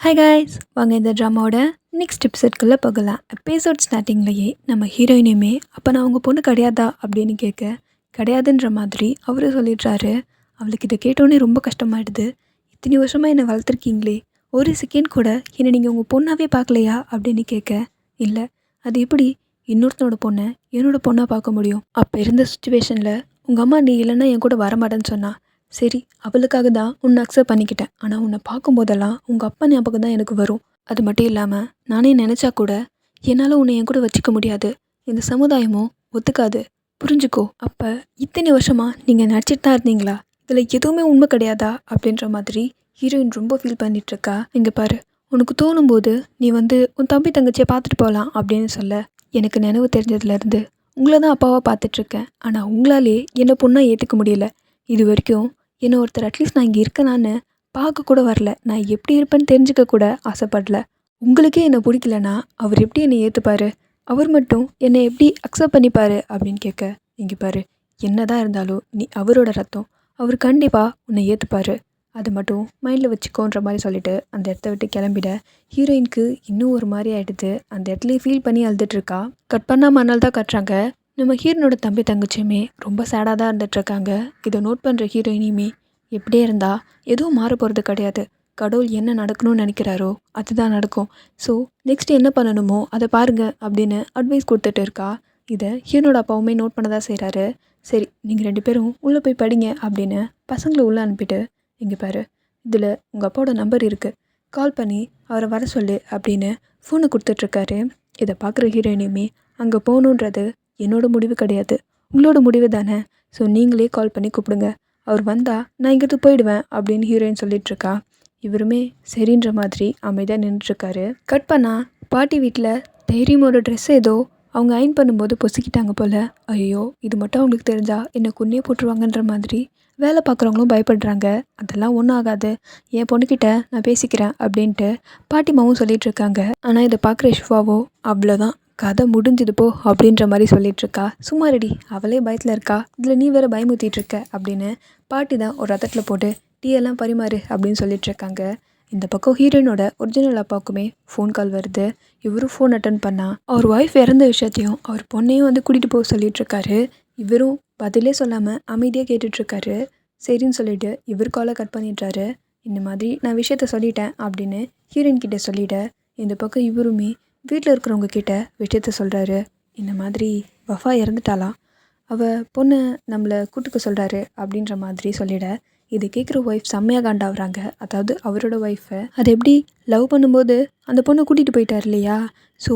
Hi guys, வாங்க இந்த ட்ராமாவோட next எபிசோட்குள்ளே போகலாம். எபிசோட் ஸ்டார்டிங்லேயே நம்ம ஹீரோயினையுமே அப்போ நான் உங்கள் பொண்ணு கிடையாதா அப்படின்னு கேட்க, கிடையாதுன்ற மாதிரி அவரு சொல்லிடுறாரு. அவளுக்கு இதை கேட்டோன்னே ரொம்ப கஷ்டமாயிடுது. இத்தனை வருஷமாக என்னை வளர்த்துருக்கீங்களே, ஒரு செகண்ட் கூட என்னை நீங்கள் உங்கள் பொண்ணாவே பார்க்கலையா அப்படின்னு கேட்க, இல்லை அது எப்படி இன்னொருத்தனோட பொண்ணை என்னோட பொண்ணாக பார்க்க முடியும்? அப்போ இருந்த சுச்சுவேஷனில் உங்கள் அம்மா நீ இல்லைன்னா என் கூட வரமாட்டேன்னு சொன்னா, சரி அவளுக்காக தான் உன்னை அக்செப்ட் பண்ணிக்கிட்டேன். ஆனால் உன்னை பார்க்கும்போதெல்லாம் உங்கள் அப்பா ஞாபகம் தான் எனக்கு வரும். அது மட்டும் இல்லாமல் நானே நினச்சா கூட என்னால் உன்னை என் கூட வச்சுக்க முடியாது. இந்த சமுதாயமும் ஒத்துக்காது, புரிஞ்சுக்கோ. அப்போ இத்தனை வருஷமாக நீங்கள் நடிச்சிட்டு தான் இருந்தீங்களா? இதில் எதுவுமே உண்மை கிடையாதா அப்படின்ற மாதிரி ஹீரோயின் ரொம்ப ஃபீல் பண்ணிகிட்ருக்கா. இங்கே பாரு, உனக்கு தோணும்போது நீ உன் தம்பி தங்கச்சியை பார்த்துட்டு போகலாம் அப்படின்னு சொல்ல, எனக்கு நினைவு தெரிஞ்சதுலேருந்து உங்களை தான் அப்பாவாக பார்த்துட்ருக்கேன். ஆனால் உங்களாலே என்னை பொண்ணாக ஏற்றுக்க முடியல. இது வரைக்கும் என்னை ஒருத்தர் அட்லீஸ்ட் நான் இங்கே இருக்கேனான்னு பார்க்க கூட வரல. நான் எப்படி இருப்பேன்னு தெரிஞ்சுக்க கூட ஆசைப்படல. உங்களுக்கே என்னை பிடிக்கலனா அவர் எப்படி என்னை ஏற்றுப்பார்? அவர் மட்டும் என்னை எப்படி அக்செப்ட் பண்ணிப்பார் அப்படின்னு கேட்க, இங்கே பாரு, என்ன தான் இருந்தாலும் நீ அவரோட ரத்தம். அவர் கண்டிப்பாக உன்னை ஏற்றுப்பார். அதை மட்டும் மைண்டில் வச்சுக்கோன்ற மாதிரி சொல்லிவிட்டு அந்த இடத்த விட்டு கிளம்பிட, ஹீரோயினுக்கு இன்னும் ஒரு மாதிரி ஆகிடுது. அந்த இடத்துலையே ஃபீல் பண்ணி அழுதுட்ருக்கா. கட் பண்ணால் மறுநாள் தான் கட்டுறாங்க. நம்ம ஹீரோனோட தம்பி தங்கச்சியுமே ரொம்ப சேடாக தான் இருந்துகிட்ருக்காங்க. இதை நோட் பண்ணுற ஹீரோயினியுமே எப்படியே இருந்தால் எதுவும் மாற போகிறது கிடையாது. கடவுள் என்ன நடக்கணும்னு நினைக்கிறாரோ அதுதான் நடக்கும். ஸோ நெக்ஸ்ட் என்ன பண்ணணுமோ அதை பாருங்கள் அப்படின்னு அட்வைஸ் கொடுத்துட்டு இருக்கா. இதை ஹீரோனோட அப்பாவுமே நோட் பண்ண தான் செய்கிறாரு. சரி நீங்கள் 2 பேரும் உள்ளே போய் படிங்க அப்படின்னு பசங்களை உள்ளே அனுப்பிட்டு, இங்கே பாரு, இதில் உங்கள் அப்பாவோட நம்பர் இருக்குது, கால் பண்ணி அவரை வர சொல்லு அப்படின்னு ஃபோனை கொடுத்துட்ருக்காரு. இதை பார்க்குற ஹீரோயினியுமே அங்கே போகணுன்றது என்னோட முடிவு கிடையாது, உங்களோட முடிவு தானே. ஸோ நீங்களே கால் பண்ணி கூப்பிடுங்க, அவர் வந்தால் நான் இங்கிட்டு போயிடுவேன் அப்படின்னு ஹீரோயின் சொல்லிகிட்ருக்கா. இவருமே சரின்ற மாதிரி அமைதியாக நின்றுட்டுருக்காரு. கட் பண்ணால் பாட்டி வீட்டில் தைரியமோட ட்ரெஸ் ஏதோ அவங்க அயன் பண்ணும்போது பொசுக்கிட்டாங்க போல். ஐயோ இது மட்டும் அவங்களுக்கு தெரிஞ்சால் என்னை கொன்னே போட்டுருவாங்கன்ற மாதிரி வேலை பார்க்குறவங்களும் பயப்படுறாங்க. அதெல்லாம் ஒன்றும் ஆகாது, என் பொண்ணுக்கிட்ட நான் பேசிக்கிறேன் அப்படின்ட்டு பாட்டிமாவும் சொல்லிகிட்ருக்காங்க. ஆனால் இதை பார்க்குற சிவாவோ அவ்வளோதான், கதை முடிஞ்சுது போ அப்படின்ற மாதிரி சொல்லிகிட்ருக்கா. சும்மா ரெடி, அவளே பயத்தில் இருக்கா, இதில் நீ வேறு பயமுத்திட்டுருக்க அப்படின்னு பாட்டி தான் ஒரு ரத்தத்தில் போட்டு டீ எல்லாம் பரிமாறு அப்படின்னு சொல்லிகிட்ருக்காங்க. இந்த பக்கம் ஹீரோயினோட ஒரிஜினல் அப்பாவுக்குமே ஃபோன் கால் வருது. இவரும் ஃபோன் அட்டன் பண்ணால் அவர் ஒய்ஃப் இறந்த விஷயத்தையும் அவர் பொண்ணையும் கூட்டிகிட்டு போக சொல்லிகிட்ருக்காரு. இவரும் பதிலே சொல்லாமல் அமைதியாக கேட்டுட்ருக்காரு. சரின்னு சொல்லிவிட்டு இவர் காலை கட் பண்ணிடுறாரு. இந்த மாதிரி நான் விஷயத்த சொல்லிட்டேன் அப்படின்னு ஹீரோயின் கிட்டே சொல்லிவிட, இந்த பக்கம் இவருமே வீட்டில் இருக்கிறவங்க கிட்ட விஷயத்த சொல்கிறாரு. இந்த மாதிரி வஃபா இறந்துட்டாலாம், அவள் பொண்ணை நம்மளை கூட்டுக்க சொல்கிறாரு அப்படின்ற மாதிரி சொல்லிட, இதை கேட்குற ஒய்ஃப் செம்மையாக காண்டாகிறாங்க. அதாவது அவரோட ஒய்ஃபை அது எப்படி லவ் பண்ணும்போது அந்த பொண்ணை கூட்டிகிட்டு போயிட்டார் இல்லையா? ஸோ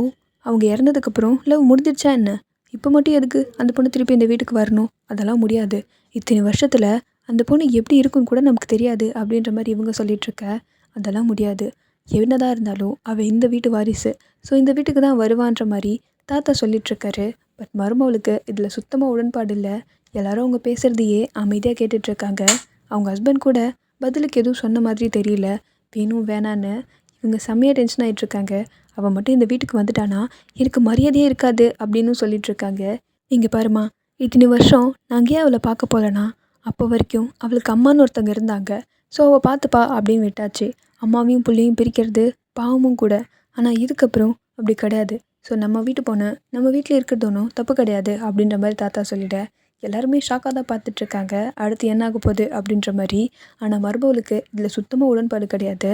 அவங்க இறந்ததுக்கப்புறம் லவ் முடிஞ்சிடுச்சா என்ன? இப்போ மட்டும் எதுக்கு அந்த பொண்ணு திருப்பி இந்த வீட்டுக்கு வரணும்? அதெல்லாம் முடியாது. இத்தனை வருஷத்தில் அந்த பொண்ணு எப்படி இருக்குன்னு கூட நமக்கு தெரியாது அப்படின்ற மாதிரி இவங்க சொல்லிகிட்ருக்க. அதெல்லாம் முடியாது, என்னதான் இருந்தாலும் அவள் இந்த வீட்டு வாரிசு. ஸோ இந்த வீட்டுக்கு தான் வருவான்ற மாதிரி தாத்தா சொல்லிகிட்ருக்காரு. பட் மருமவளுக்கு இதில் சுத்தமாக உடன்பாடு இல்லை. எல்லாரும் அவங்க பேசுகிறதையே அமைதியாக கேட்டுட்ருக்காங்க. அவங்க ஹஸ்பண்ட் கூட பதிலுக்கு எதுவும் சொன்ன மாதிரி தெரியல. வேணும் வேணான்னு இவங்க செம்மையாக டென்ஷன் ஆகிட்ருக்காங்க. அவள் மட்டும் இந்த வீட்டுக்கு வந்துட்டானா எனக்கு மரியாதையே இருக்காது அப்படின்னு சொல்லிகிட்ருக்காங்க. இங்கே பாருமா, இத்தனை வருஷம் நாங்கள் ஏன் அவளை பார்க்க போகலனா? அப்போ வரைக்கும் அவளுக்கு அம்மான்னு ஒருத்தவங்க இருந்தாங்க. ஸோ அவள் பார்த்துப்பா அப்படின்னு விட்டாச்சு. அம்மாவையும் பிள்ளையும் பிரிக்கிறது பாவமும் கூட. ஆனால் இதுக்கப்புறம் அப்படி கிடையாது. ஸோ நம்ம வீட்டு பொண்ணு நம்ம வீட்டில் இருக்கிறது ஒன்றும் தப்பு கிடையாது அப்படின்ற மாதிரி தாத்தா சொல்லிட, எல்லாருமே ஷாக்காக தான் பார்த்துட்ருக்காங்க. அடுத்து என்ன ஆக போகுது அப்படின்ற மாதிரி. ஆனால் மருமகளுக்கு இதில் சுத்தமாக உடன்பாடு கிடையாது.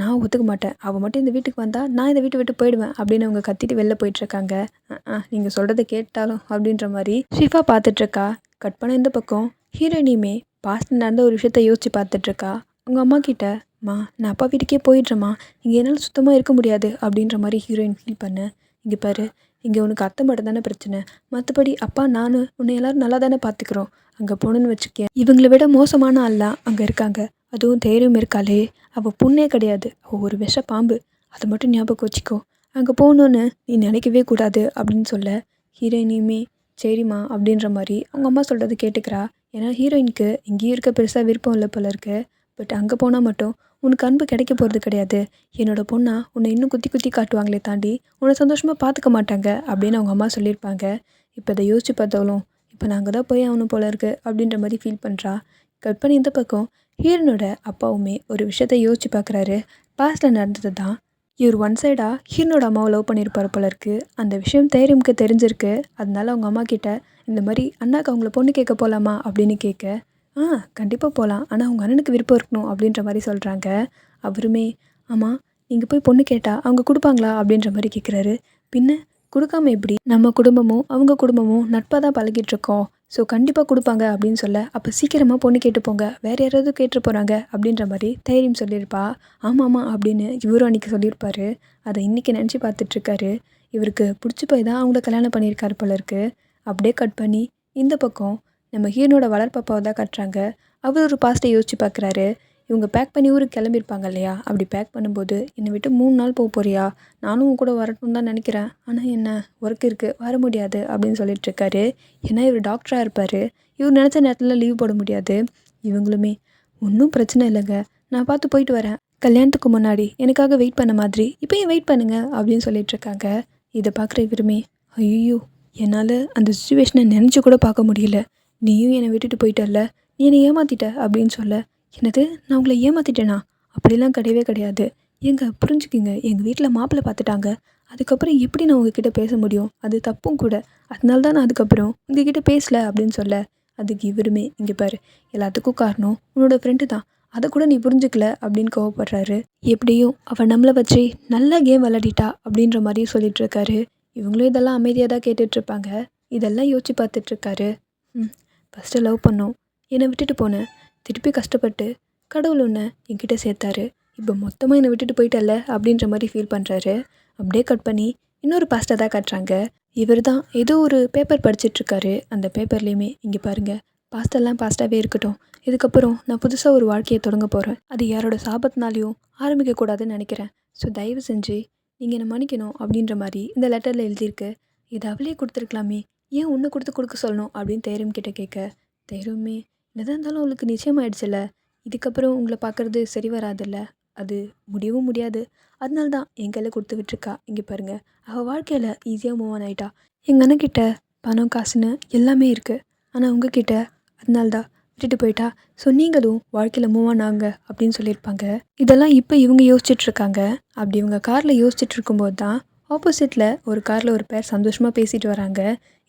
நான் ஒத்துக்க மாட்டேன், அவள் மட்டும் இந்த வீட்டுக்கு வந்தால் நான் இந்த வீட்டை விட்டு போயிடுவேன் அப்படின்னு அவங்க கத்திட்டு வெளில போயிட்டுருக்காங்க. நீங்கள் சொல்கிறத கேட்டாலும் அப்படின்ற மாதிரி ஷிஃபா பார்த்துட்ருக்கா. கட் பண்ண இந்த பக்கம் ஹீரோயினியுமே பாஸ்ட் நடந்த ஒரு விஷயத்த யோசித்து பார்த்துட்ருக்கா. அவங்க அம்மா கிட்ட, மா நான் அப்பா வீட்டுக்கே போயிடுறேம்மா, இங்கே என்னால் சுத்தமாக இருக்க முடியாது அப்படின்ற மாதிரி ஹீரோயின் ஃபீல் பண்ண. இங்கே பாரு, இங்கே உனக்கு அத்தை மட்டும் தானே பிரச்சனை, மற்றபடி அப்பா நான் உன்னை எல்லோரும் நல்லா தானே பார்த்துக்குறோம். அங்கே போகணுன்னு வச்சுக்கேன், இவங்களை விட மோசமான ஆள்லாம் அங்கே இருக்காங்க. அதுவும் தைரியம் இருக்காளே, அவள் பொண்ணே கிடையாது, அவள் ஒரு விஷ பாம்பு, அதை மட்டும் ஞாபகம் வச்சுக்கோ. அங்கே போகணுன்னு நீ நினைக்கவே கூடாது அப்படின்னு சொல்ல, ஹீரோயினியுமே சரிம்மா அப்படின்ற மாதிரி அவங்க அம்மா சொல்கிறது கேட்டுக்கிறா. ஏன்னா ஹீரோயினுக்கு இங்கேயும் இருக்க பெருசாக விருப்பம் இல்லை போல இருக்கு. பட் அங்கே போனால் மட்டும் உனக்கு அன்பு கிடைக்க போகிறது கிடையாது. என்னோடய பொண்ணா உன்னை இன்னும் குத்தி குத்தி காட்டுவாங்களே தாண்டி உன்னை சந்தோஷமாக பார்த்துக்க மாட்டாங்க அப்படின்னு அவங்க அம்மா சொல்லியிருப்பாங்க. இப்போ இதை யோசிச்சு பார்த்தாலும் இப்போ நாங்கள் தான் போய் ஆகணும் போல இருக்குது அப்படின்ற மாதிரி ஃபீல் பண்ணுறா. கட் பண்ணி இந்த பக்கம் ஹீரோனோட அப்பாவுமே ஒரு விஷயத்த யோசிச்சு பார்க்குறாரு. பாஸ்ட்டில் நடந்தது தான் இவர் ஒன் சைடாக ஹீரோனோட அம்மாவை லவ் பண்ணியிருப்பார் போல இருக்கு. அந்த விஷயம் தைரியமுக்கு தெரிஞ்சிருக்கு. அதனால அவங்க அம்மா கிட்ட இந்த மாதிரி அண்ணாக்கு அவங்கள பொண்ணு கேட்க போகலாமா அப்படின்னு கேட்க, கண்டிப்பாக போகலாம். ஆனால் அவங்க அண்ணனுக்கு விருப்பம் இருக்கணும் அப்படின்ற மாதிரி சொல்கிறாங்க. அவருமே, ஆமாம் நீங்கள் போய் பொண்ணு கேட்டால் அவங்க கொடுப்பாங்களா அப்படின்ற மாதிரி கேட்குறாரு. பின்ன கொடுக்காம எப்படி? நம்ம குடும்பமும் அவங்க குடும்பமும் நட்பாக தான் பழகிட்டு இருக்கோம். ஸோ கண்டிப்பாக கொடுப்பாங்க அப்படின்னு சொல்ல, அப்போ சீக்கிரமாக பொண்ணு கேட்டு போங்க, வேறு யாராவது கேட்டு போகிறாங்க அப்படின்ற மாதிரி தைரியம் சொல்லியிருப்பா. ஆமாம் அப்படின்னு இவரும் அன்றைக்கி சொல்லியிருப்பாரு. அதை இன்றைக்கி நினச்சி பார்த்துட்ருக்காரு. இவருக்கு பிடிச்சி போய் தான் அவங்கள கல்யாணம் பண்ணியிருக்காரு போல இருக்கு. அப்படியே கட் பண்ணி இந்த பக்கம் நம்ம ஹீரோனோட வளர்ப்பாப்பாவை தான் கட்டுறாங்க. அவர் ஒரு பாஸ்ட்டை யோசிச்சு பார்க்குறாரு. இவங்க பேக் பண்ணி ஊருக்கு கிளம்பியிருப்பாங்க இல்லையா? அப்படி பேக் பண்ணும்போது, என்னை விட்டு 3 நாள் போறியா? நானும் உன் கூட வரட்டும்னு தான் நினைக்கிறேன். ஆனால் என்ன ஒர்க் இருக்குது, வர முடியாது அப்படின்னு சொல்லிட்டுருக்காரு. ஏன்னா இவர் டாக்டராக இருப்பார். இவர் நினச்ச நேரத்தில் லீவ் போட முடியாது. இவங்களுமே, ஒன்றும் பிரச்சனை இல்லைங்க, நான் பார்த்து போயிட்டு வரேன். கல்யாணத்துக்கு முன்னாடி எனக்காக வெயிட் பண்ண மாதிரி இப்போயும் வெயிட் பண்ணுங்க அப்படின்னு சொல்லிட்டுருக்காங்க. இதை பார்க்குற இவருமே, ஐயோ என்னால் அந்த சுச்சுவேஷனை நினச்சி கூட பார்க்க முடியல. நீயும் என்னை விட்டுட்டு போயிட்டல்ல, நீ என்னை ஏமாற்றிட்ட அப்படின்னு சொல்ல, என்னது நான் உங்களை ஏமாற்றிட்டேனா? அப்படிலாம் கிடையவே கிடையாது. ஏங்க புரிஞ்சுக்கிங்க, எங்கள் வீட்டில் மாப்பிள்ளை பார்த்துட்டாங்க. அதுக்கப்புறம் எப்படி நான் உங்ககிட்ட பேச முடியும்? அது தப்பும் கூட. அதனால தான் நான் அதுக்கப்புறம் உங்ககிட்ட பேசல அப்படின்னு சொல்ல, அதுக்கு இவருமே, இங்கே பாரு, எல்லாத்துக்கும் காரணம் உன்னோட ஃப்ரெண்டு தான், அதை கூட நீ புரிஞ்சுக்கல அப்படின்னு கோவப்படுறாரு. எப்படியும் அவள் நம்மளை வச்சு நல்லா கேம் விளையாடிட்டா அப்படின்ற மாதிரியும் சொல்லிகிட்ருக்காரு. இவங்களும் இதெல்லாம் அமைதியாக தான் கேட்டுட்ருப்பாங்க. இதெல்லாம் யோசிச்சு பார்த்துட்ருக்காரு. ஃபஸ்ட்டு லவ் பண்ணோம், என்னை விட்டுட்டு போனேன், திருப்பி கஷ்டப்பட்டு கடவுள் ஒன்று என்கிட்ட சேர்த்தாரு. இப்போ மொத்தமாக என்னை விட்டுட்டு போயிட்டல்ல அப்படின்ற மாதிரி ஃபீல் பண்ணுறாரு. அப்படியே கட் பண்ணி இன்னொரு பாஸ்ட்டை தான் காட்டுறாங்க. இவர் தான் ஏதோ ஒரு பேப்பர் படிச்சிட்ருக்காரு. அந்த பேப்பர்லேயுமே, இங்கே பாருங்கள், பாஸ்டெல்லாம் பாஸ்ட்டாகவே இருக்கட்டும், இதுக்கப்புறம் நான் புதுசாக ஒரு வாழ்க்கையை தொடங்க போகிறேன். அது யாரோட சாபத்தினாலையும் ஆரம்பிக்கக்கூடாதுன்னு நினைக்கிறேன். ஸோ தயவு செஞ்சு நீங்கள் என்னை மன்னிக்கணும் அப்படின்ற மாதிரி இந்த லெட்டரில் எழுதியிருக்கு. இது அவளே கொடுத்துருக்கலாமே, ஏன் ஒன்று கொடுக்க சொல்லணும் அப்படின்னு தைரியம் கிட்ட கேட்க, தைரியமே, என்னதான் இருந்தாலும் அவளுக்கு நிச்சயமாயிடுச்சுல்ல, இதுக்கப்புறம் உங்களை பார்க்குறது சரி வராதில்ல, அது முடியவும் முடியாது. அதனால தான் என் கையில் கொடுத்து விட்டுருக்கா. இங்கே பாருங்கள், அவள் வாழ்க்கையில் ஈஸியாக மூவ் ஆன் ஆகிட்டா. எங்கள் அண்ணக்கிட்ட பணம் காசுன்னு எல்லாமே இருக்குது. ஆனால் உங்ககிட்ட அதனால்தான் விட்டுட்டு போயிட்டா. ஸோ நீங்களும் வாழ்க்கையில் மூவ் ஆன் ஆகுங்க அப்படின்னு சொல்லியிருப்பாங்க. இதெல்லாம் இப்போ இவங்க யோசிச்சுட்ருக்காங்க. அப்படி இவங்க காரில் யோசிச்சுட்டு இருக்கும்போது தான் ஆப்போசிட்டில் ஒரு காரில் ஒரு பேர் சந்தோஷமாக பேசிட்டு வராங்க.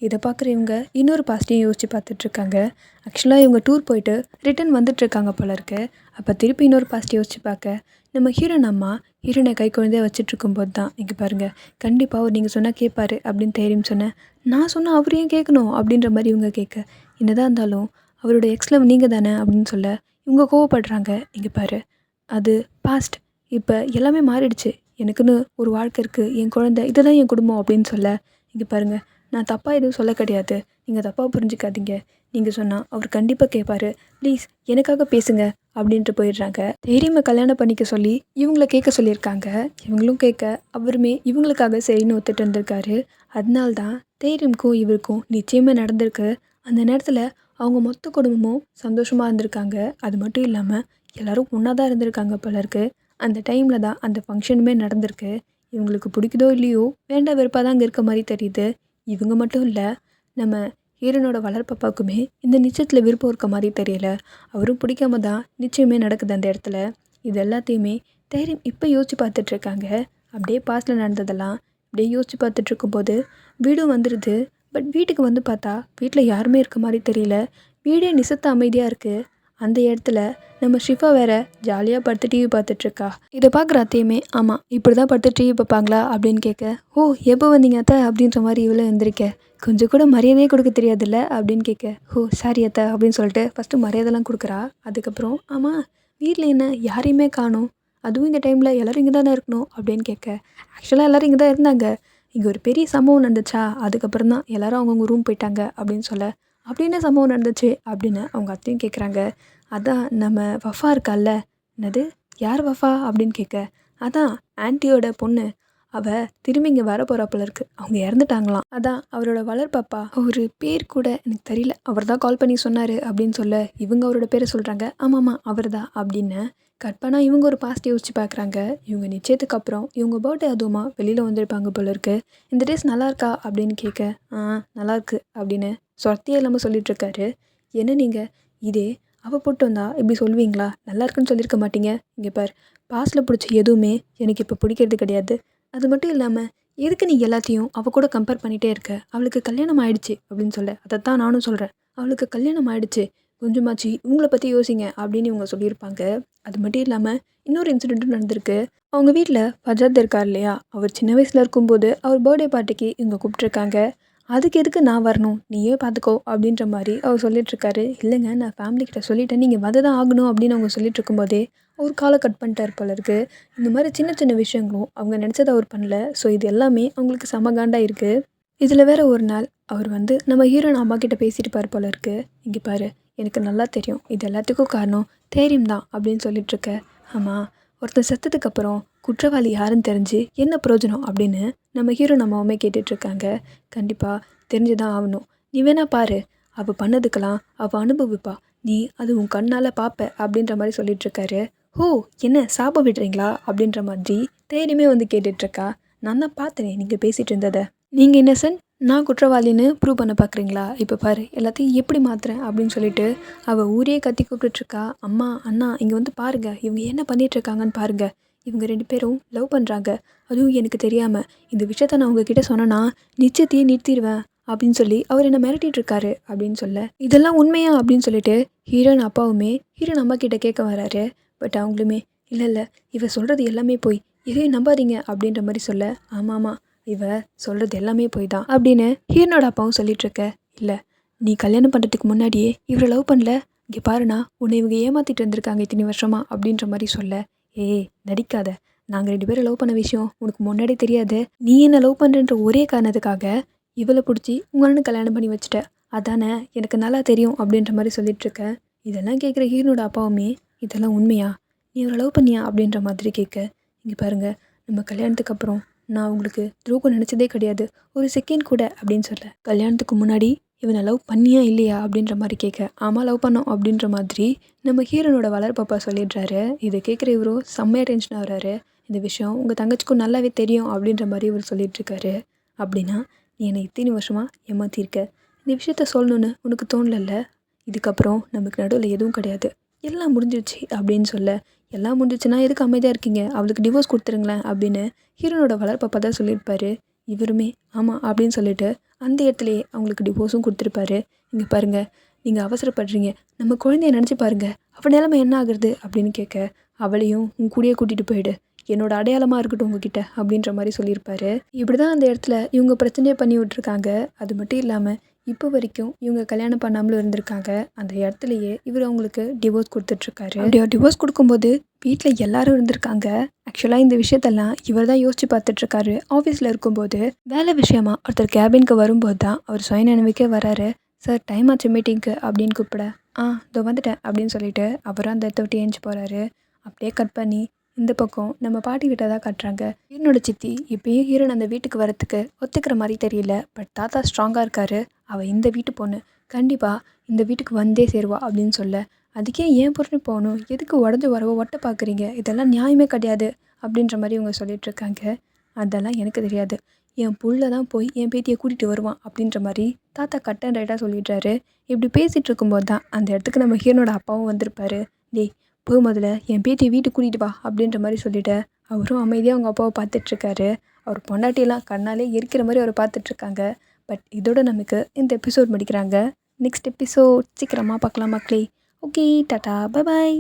இதை பார்க்குற இவங்க இன்னொரு பாஸ்ட்டையும் யோசிச்சு பார்த்துட்ருக்காங்க. ஆக்சுவலாக இவங்க டூர் போயிட்டு ரிட்டன் வந்துட்டுருக்காங்க போல இருக்கு. அப்போ திருப்பி இன்னொரு பாஸ்ட் யோசிச்சு பார்க்க, நம்ம ஹீரோன் அம்மா ஹீரோனை கை குழந்தையாக வச்சுட்ருக்கும்போது தான், இங்கே பாருங்கள், கண்டிப்பாக அவர் நீங்கள் சொன்னால் கேட்பாரு அப்படின்னு தைரியம் சொன்னேன். நான் சொன்னால் அவர் ஏன் கேட்கணும் அப்படின்ற மாதிரி இவங்க கேட்க, என்னதான் இருந்தாலும் அவரோட எக்ஸ்லவ் நீங்கள் தானே அப்படின்னு சொல்ல, இவங்க கோவப்படுறாங்க. இங்கே பாரு, அது பாஸ்ட், இப்போ எல்லாமே மாறிடுச்சு, எனக்குன்னு ஒரு வாழ்க்கை இருக்குது, என் குழந்தை, இதுதான் என் குடும்பம் அப்படின்னு சொல்ல, இங்கே பாருங்கள், நான் தப்பாக எதுவும் சொல்ல கிடையாது, நீங்கள் தப்பாக புரிஞ்சுக்காதீங்க, நீங்கள் சொன்னால் அவர் கண்டிப்பாக கேட்பாரு, ப்ளீஸ் எனக்காக பேசுங்க அப்படின்ட்டு போயிடுறாங்க. தைரியமாக கல்யாணம் பண்ணிக்க சொல்லி இவங்கள கேட்க சொல்லியிருக்காங்க. இவங்களும் கேட்க அவருமே இவங்களுக்காக சரின்னு ஒத்துட்டு இருந்திருக்காரு. அதனால்தான் தைரியமுக்கும் இவருக்கும் நிச்சயமாக நடந்திருக்கு. அந்த நேரத்தில் அவங்க மொத்த குடும்பமும் சந்தோஷமாக இருந்திருக்காங்க. அது மட்டும் இல்லாமல் எல்லோரும் ஒன்றா தான் இருந்திருக்காங்க போல இருக்கு. அந்த டைமில் தான் அந்த ஃபங்க்ஷனுமே நடந்திருக்கு. இவங்களுக்கு பிடிக்குதோ இல்லையோ, வேண்டாம் வெறுப்பாக தான் அங்கே இருக்க மாதிரி தெரியுது. இவங்க மட்டும் இல்லை, நம்ம ஹீரோனோட வளர்ப்பாப்பாவுக்குமே இந்த நிச்சயத்தில் விருப்பம் இருக்க மாதிரி தெரியல. அவரும் பிடிக்காம தான் நிச்சயமே நடக்குது அந்த இடத்துல. இது எல்லாத்தையுமே தைரியம் இப்போ யோசிச்சு பார்த்துட்ருக்காங்க. அப்படியே பாஸ்ட்டில் நடந்ததெல்லாம் அப்படியே யோசிச்சு பார்த்துட்ருக்கும்போது வீடும் வந்துடுது. பட் வீட்டுக்கு வந்து பார்த்தா வீட்டில் யாருமே இருக்க மாதிரி தெரியல. வீடே நிசத்த அமைதியாக இருக்குது. அந்த இடத்துல நம்ம ஷிஃபா வேற ஜாலியாக படுத்து டிவி பார்த்துட்ருக்கா. இதை பார்க்குற அத்தையுமே, ஆமாம் இப்படி தான் படுத்து டிவி பார்ப்பாங்களா அப்படின்னு கேட்க, ஓ எப்போ வந்தீங்க அத்தை அப்படின்ற மாதிரி இவ்வளோ எந்திரிக்க, கொஞ்சம் கூட மரியாதையே கொடுக்க தெரியாதுல்ல அப்படின்னு கேட்க, ஓ சாரி அத்தை அப்படின்னு சொல்லிட்டு ஃபஸ்ட்டு மரியாதைலாம் கொடுக்குறா. அதுக்கப்புறம், ஆமாம் வீட்டில் என்ன யாரையுமே காணோம், அதுவும் இந்த டைமில் எல்லோரும் இங்கே தானே இருக்கணும் அப்படின்னு கேட்க, ஆக்சுவலாக எல்லோரும் இங்கே தான் இருந்தாங்க, இங்கே ஒரு பெரிய சம்பவம் நடந்துச்சா, அதுக்கப்புறம் தான் எல்லோரும் அவங்கவுங்க ரூம் போயிட்டாங்க அப்படின்னு சொல்ல, அப்படின்னு சம்பவம் நடந்துச்சு அப்படின்னு அவங்க அத்தையும் கேட்குறாங்க. அதான் நம்ம வஃபா இருக்கால்ல, என்னது யார் வஃபா அப்படின்னு கேட்க, அதான் ஆன்ட்டியோட பொண்ணு, அவள் திரும்பி இங்கே வர போகிறாப்புல இருக்குது, அவங்க இறந்துட்டாங்களாம், அதான் அவரோட வளர்ப்பாப்பா, ஒரு பேர் கூட எனக்கு தெரியல, அவர் தான் கால் பண்ணி சொன்னார் அப்படின்னு சொல்ல, இவங்க அவரோட பேரை சொல்கிறாங்க. ஆமாம்மா அவர் தான் அப்படின்னு கட் பண்ணால் இவங்க ஒரு பாஸ்ட் யோசிச்சு பார்க்குறாங்க. இவங்க நிச்சயத்துக்கு அப்புறம் இவங்க பர்த்டே அதுவுமா வெளியில் வந்திருப்பாங்க போல இருக்குது. இந்த ட்ரெஸ் நல்லா இருக்கா அப்படின்னு கேட்க, நல்லாயிருக்கு அப்படின்னு சொர்த்தியே இல்லாமல் சொல்லிகிட்ருக்காரு. என்ன நீங்கள் இதே அவள் போட்டு வந்தா இப்படி சொல்லுவீங்களா? நல்லா இருக்குன்னு சொல்லியிருக்க மாட்டீங்க. இங்கே பார், பாஸ்டில் பிடிச்ச எதுவுமே எனக்கு இப்போ பிடிக்கிறது கிடையாது. அது மட்டும் இல்லாமல் எதுக்கு நீ எல்லாத்தையும் அவள் கூட கம்பேர் பண்ணிகிட்டே இருக்க? அவளுக்கு கல்யாணம் ஆயிடுச்சு அப்படின்னு சொல்ல. அதைத்தான் நானும் சொல்கிறேன். அவளுக்கு கல்யாணம் ஆயிடுச்சு, கொஞ்சமாச்சு இவங்கள பற்றி யோசிங்க அப்படின்னு இவங்க சொல்லியிருப்பாங்க. அது மட்டும் இல்லாமல் இன்னொரு இன்சிடெண்ட்டும் நடந்திருக்கு. அவங்க வீட்டில் ஃபஜாத் இருக்கார் இல்லையா, அவர் சின்ன வயசில் இருக்கும்போது அவர் பர்த்டே பார்ட்டிக்கு இவங்க கூப்பிட்ருக்காங்க. அதுக்கு எதுக்கு நான் வரணும், நீயே பார்த்துக்கோ அப்படின்ற மாதிரி அவர் சொல்லிட்டுருக்காரு. இல்லைங்க, நான் ஃபேமிலி கிட்ட சொல்லிட்டேன், நீங்கள் வந்து தான் ஆகணும் அப்படின்னு அவங்க சொல்லிட்டு இருக்கும்போதே அவர் காலை கட் பண்ணிட்டார் போல இருக்கு. இந்த மாதிரி சின்ன சின்ன விஷயங்களும் அவங்க நினச்சதை அவர் பண்ணல. ஸோ இது எல்லாமே அவங்களுக்கு செமகாண்டாக இருக்குது. இதில் வேற ஒரு நாள் அவர் வந்து நம்ம ஹீரோயின் அம்மா கிட்ட பேசியிருப்பார் போல இருக்கு. இங்கே பாரு, எனக்கு நல்லா தெரியும் இது எல்லாத்துக்கும் காரணம் தைரியம் தான் அப்படின்னு சொல்லிட்டுருக்க. ஆமாம், ஒருத்தர் செத்ததுக்கப்புறம் குற்றவாளி யாருன்னு தெரிஞ்சு என்ன பிரயோஜனம் அப்படின்னு நம்ம ஹீரோ அம்மாவுமே கேட்டுட்ருக்காங்க. கண்டிப்பாக தெரிஞ்சு தான் ஆகணும். நீ வேணா பாரு, அவள் பண்ணதுக்கெல்லாம் அவள் அனுபவிப்பா, நீ அது உன் கண்ணால் பார்ப்ப அப்படின்ற மாதிரி சொல்லிகிட்ருக்காரு. ஓ, என்ன சாபம் விடுறீங்களா அப்படின்ற மாதிரி தைரியமே வந்து கேட்டுட்ருக்கா. நான் தான் பார்த்தேனே நீங்கள் பேசிகிட்டு இருந்ததை. நீங்கள் இன்னசென்ட், நான் குற்றவாளின்னு ப்ரூவ் பண்ண பார்க்குறீங்களா? இப்போ பாரு எல்லாத்தையும் எப்படி மாற்றுறேன் அப்படின்னு சொல்லிட்டு அவள் ஊரே கத்தி கூப்பிட்டுட்ருக்கா. அம்மா, அண்ணா, இங்கே வந்து பாருங்கள், இவங்க என்ன பண்ணிகிட்ருக்காங்கன்னு பாருங்கள். இவங்க 2 பேரும் லவ் பண்ணுறாங்க, அதுவும் எனக்கு தெரியாமல். இந்த விஷயத்த நான் உங்ககிட்ட சொன்னேன்னா நிச்சயத்தையே நிறுத்திடுவேன் அப்படின்னு சொல்லி அவர் என்னை மிரட்டிகிட்ருக்காரு அப்படின்னு சொல்ல. இதெல்லாம் உண்மையா அப்படின்னு சொல்லிட்டு ஹீரோயின் அப்பாவுமே ஹீரோயின் அம்மா கிட்ட கேட்க வராரு. பட் அவங்களுமே இல்லை இல்லை, இவ சொல்கிறது எல்லாமே போய், எதையும் நம்பாதீங்க அப்படின்ற மாதிரி சொல்ல. ஆமாம், இவ சொல்கிறது எல்லாமே போய் தான் அப்படின்னு ஹீரோனோட அப்பாவும் சொல்லிகிட்ருக்க. இல்லை, நீ கல்யாணம் பண்ணுறதுக்கு முன்னாடியே இவரை லவ் பண்ணல, இங்கே பாருண்ணா, உன்னை இவங்க ஏமாற்றிட்டு இருந்திருக்காங்க இத்தனை வருஷமா அப்படின்ற மாதிரி சொல்ல. ஏய் நடிக்காத, நாங்கள் 2 பேரும் லவ் பண்ண விஷயம் உனக்கு முன்னாடியே தெரியாது. நீ என்ன லவ் பண்ணுறன்ற ஒரே காரணத்துக்காக இவளை பிடிச்சி உங்கள்னு கல்யாணம் பண்ணி வச்சுட்ட, அதானே எனக்கு நல்லா தெரியும் அப்படின்ற மாதிரி சொல்லிகிட்ருக்க. இதெல்லாம் கேட்குற ஹீரோனோட அப்பாவுமே இதெல்லாம் உண்மையா, நீ அவரை லவ் பண்ணியா அப்படின்ற மாதிரி கேட்க. இங்கே பாருங்கள், நம்ம கல்யாணத்துக்கு அப்புறம் நான் உங்களுக்கு துரோகம் நினச்சதே கிடையாது, ஒரு செகண்ட் கூட அப்படின்னு சொல்ல. கல்யாணத்துக்கு முன்னாடி இவனை லவ் பண்ணியா இல்லையா அப்படின்ற மாதிரி கேட்க. ஆமாம், லவ் பண்ணோம் அப்படின்ற மாதிரி நம்ம ஹீரோனோட வளர்ப்பாப்பா சொல்லிடுறாரு. இதை கேட்குற இவரும் செம்மையாக டென்ஷன் ஆகிறாரு. இந்த விஷயம் உங்கள் தங்கச்சிக்கும் நல்லாவே தெரியும் அப்படின்ற மாதிரி இவர் சொல்லிகிட்ருக்காரு. அப்படின்னா நீ என்னை இத்தனை வருஷமாக ஏமாற்றிருக்க, இந்த விஷயத்த சொல்லணுன்னு உனக்கு தோணலல்ல, இதுக்கப்புறம் நமக்கு நடுவில் எதுவும் கிடையாது, எல்லாம் முடிஞ்சிடுச்சு அப்படின்னு சொல்ல. எல்லாம் முடிஞ்சிச்சுன்னா எதுக்கு அமைதியாக இருக்கீங்க, அவளுக்கு டிவோர்ஸ் கொடுத்துருங்களேன் அப்படின்னு ஹீரோனோட வளர்ப்பாப்பா தான் சொல்லியிருப்பாரு. இவருமே ஆமாம் அப்படின்னு சொல்லிட்டு அந்த இடத்துலையே அவங்களுக்கு டிவோர்ஸும் கொடுத்துருப்பாரு. இங்கே பாருங்கள், நீங்கள் அவசரப்படுறீங்க, நம்ம குழந்தைய நினச்சி பாருங்கள், அவள் நிலைமை என்ன ஆகுறது அப்படின்னு கேட்க. அவளையும் உன் கூடயே கூட்டிகிட்டு போயிடு, என்னோட அடையாளமாக இருக்கட்டும் உங்ககிட்ட அப்படின்ற மாதிரி சொல்லியிருப்பாரு. இப்படி தான் அந்த இடத்துல இவங்க பிரச்சனையை பண்ணி விட்ருக்காங்க. அது மட்டும் இல்லாமல் இப்போ வரைக்கும் இவங்க கல்யாணம் பண்ணாமலும் இருந்திருக்காங்க. அந்த இடத்துலையே இவர் அவங்களுக்கு டிவோர்ஸ் கொடுத்துட்ருக்காரு. அப்படியே டிவோர்ஸ் கொடுக்கும்போது வீட்டில் எல்லாரும் இருந்திருக்காங்க. ஆக்சுவலாக இந்த விஷயத்தெல்லாம் இவர் தான் யோசிச்சு பார்த்துட்ருக்காரு. ஆஃபீஸில் இருக்கும்போது வேலை விஷயமா ஒருத்தர் கேபினுக்கு வரும்போது தான் அவர் சுய நினைவுக்கே வராரு. சார், டைம் ஆச்சு மீட்டிங்க்கு அப்படின்னு கூப்பிட. இதோ வந்துட்டேன் அப்படின்னு சொல்லிட்டு அவரும் அந்த இடத்த விட்டு ஏஞ்சி போகிறாரு. அப்படியே கட் பண்ணி இந்த பக்கம் நம்ம பாட்டி வீட்டை தான் காட்டுறாங்க. ஹீரோனோட சித்தி இப்பயும் ஹீரோன் அந்த வீட்டுக்கு வரத்துக்கு ஒத்துக்கிற மாதிரி தெரியல. பட் தாத்தா ஸ்ட்ராங்காக இருக்காரு. அவள் இந்த வீட்டு பொண்ணு, கண்டிப்பாக இந்த வீட்டுக்கு வந்தே சேருவா அப்படின்னு சொல்ல. அதுக்கே ஏன் பொண்ணு போகணும், எதுக்கு உடஞ்சி வரவோ ஒட்ட பார்க்குறீங்க, இதெல்லாம் நியாயமே கிடையாது அப்படின்ற மாதிரி இவங்க சொல்லிகிட்ருக்காங்க. அதெல்லாம் எனக்கு தெரியாது, என் புள்ள தான் போய் என் பேத்தியை கூட்டிகிட்டு வருவான் அப்படின்ற மாதிரி தாத்தா கட் அண்ட் ரைட்டாக சொல்லிடுறாரு. இப்படி பேசிகிட்டு இருக்கும்போது தான் அந்த இடத்துக்கு நம்ம ஹீரோனோட அப்பாவும் வந்திருப்பாரு. டேய், போய் முதல்ல என் பேத்தியை வீட்டுக்கு கூட்டிகிட்டு வா அப்படின்ற மாதிரி சொல்லிவிட்டு அவரும் அமைதியாக அவங்க அப்பாவை பார்த்துட்ருக்காரு. அவர் பொண்டாட்டியெல்லாம் கண்ணாலே எரிக்கிற மாதிரி அவர் பார்த்துட்ருக்காங்க. பட் இதோட நமக்கு இந்த எபிசோட் முடிக்கிறாங்க. நெக்ஸ்ட் எபிசோட் சீக்கிரமாக பார்க்கலாம் மக்களே. Okay, tata, bye bye.